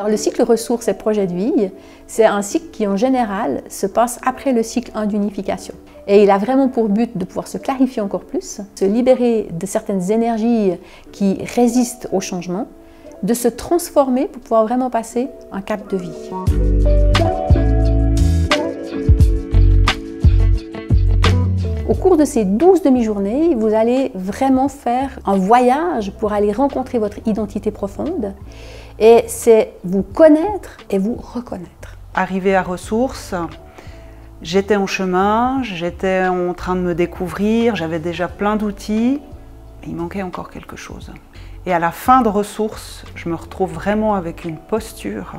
Alors, le cycle ressources et projet de vie, c'est un cycle qui en général se passe après le cycle 1 d'unification. Et il a vraiment pour but de pouvoir se clarifier encore plus, se libérer de certaines énergies qui résistent au changement, de se transformer pour pouvoir vraiment passer un cap de vie. Au cours de ces 12 demi-journées, vous allez vraiment faire un voyage pour aller rencontrer votre identité profonde. Et c'est vous connaître et vous reconnaître. Arrivé à Ressources, j'étais en chemin, j'étais en train de me découvrir, j'avais déjà plein d'outils, mais il manquait encore quelque chose. Et à la fin de Ressources, je me retrouve vraiment avec une posture,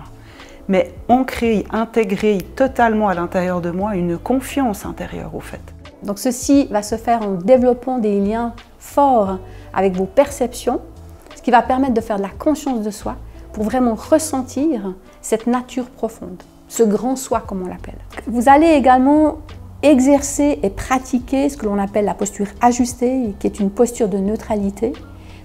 mais ancrée, intégrée totalement à l'intérieur de moi, une confiance intérieure au fait. Donc ceci va se faire en développant des liens forts avec vos perceptions, ce qui va permettre de faire de la conscience de soi pour vraiment ressentir cette nature profonde, ce grand soi comme on l'appelle. Vous allez également exercer et pratiquer ce que l'on appelle la posture ajustée, qui est une posture de neutralité,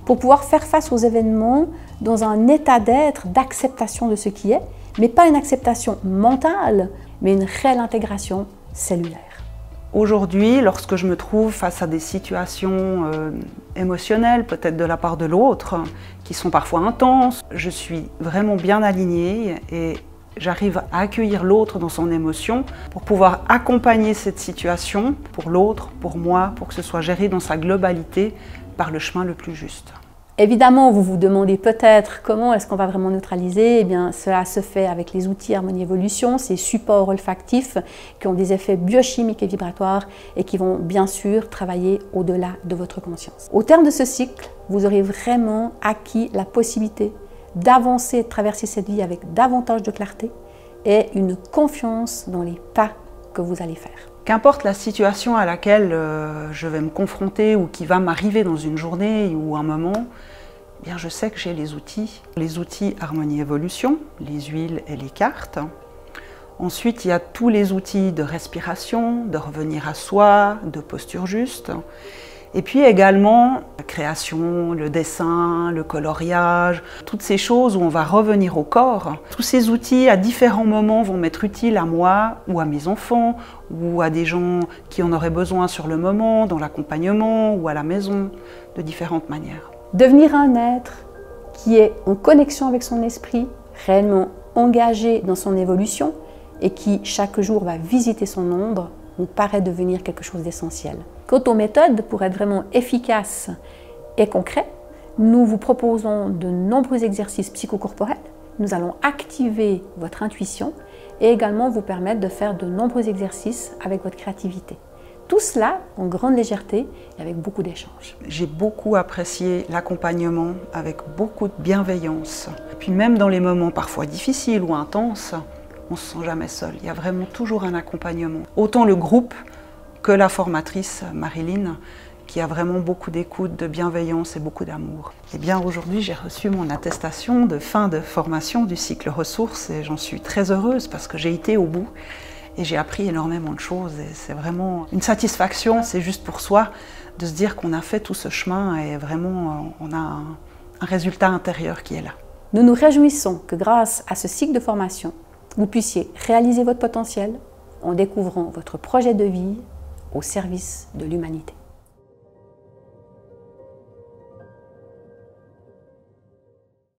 pour pouvoir faire face aux événements dans un état d'être, d'acceptation de ce qui est, mais pas une acceptation mentale, mais une réelle intégration cellulaire. Aujourd'hui, lorsque je me trouve face à des situations émotionnelles, peut-être de la part de l'autre, qui sont parfois intenses, je suis vraiment bien alignée et j'arrive à accueillir l'autre dans son émotion pour pouvoir accompagner cette situation pour l'autre, pour moi, pour que ce soit géré dans sa globalité par le chemin le plus juste. Évidemment, vous vous demandez peut-être comment est-ce qu'on va vraiment neutraliser. Eh bien, cela se fait avec les outils Harmonie Évolution, ces supports olfactifs qui ont des effets biochimiques et vibratoires et qui vont bien sûr travailler au-delà de votre conscience. Au terme de ce cycle, vous aurez vraiment acquis la possibilité d'avancer, de traverser cette vie avec davantage de clarté et une confiance dans les pas que vous allez faire. Qu'importe la situation à laquelle je vais me confronter ou qui va m'arriver dans une journée ou un moment, eh bien je sais que j'ai les outils. Les outils Harmonie Évolution, les huiles et les cartes. Ensuite, il y a tous les outils de respiration, de revenir à soi, de posture juste. Et puis également la création, le dessin, le coloriage, toutes ces choses où on va revenir au corps. Tous ces outils à différents moments vont m'être utiles à moi ou à mes enfants ou à des gens qui en auraient besoin sur le moment, dans l'accompagnement ou à la maison, de différentes manières. Devenir un être qui est en connexion avec son esprit, réellement engagé dans son évolution et qui chaque jour va visiter son ombre, nous paraît devenir quelque chose d'essentiel. Quant aux méthodes, pour être vraiment efficaces et concrets, nous vous proposons de nombreux exercices psychocorporels. Nous allons activer votre intuition et également vous permettre de faire de nombreux exercices avec votre créativité. Tout cela en grande légèreté et avec beaucoup d'échanges. J'ai beaucoup apprécié l'accompagnement avec beaucoup de bienveillance. Et puis même dans les moments parfois difficiles ou intenses, on ne se sent jamais seul. Il y a vraiment toujours un accompagnement. Autant le groupe que la formatrice Marilyn, qui a vraiment beaucoup d'écoute, de bienveillance et beaucoup d'amour. Et bien aujourd'hui, j'ai reçu mon attestation de fin de formation du cycle ressources et j'en suis très heureuse parce que j'ai été au bout et j'ai appris énormément de choses et c'est vraiment une satisfaction. C'est juste pour soi de se dire qu'on a fait tout ce chemin et vraiment on a un résultat intérieur qui est là. Nous nous réjouissons que grâce à ce cycle de formation, vous puissiez réaliser votre potentiel en découvrant votre projet de vie au service de l'humanité.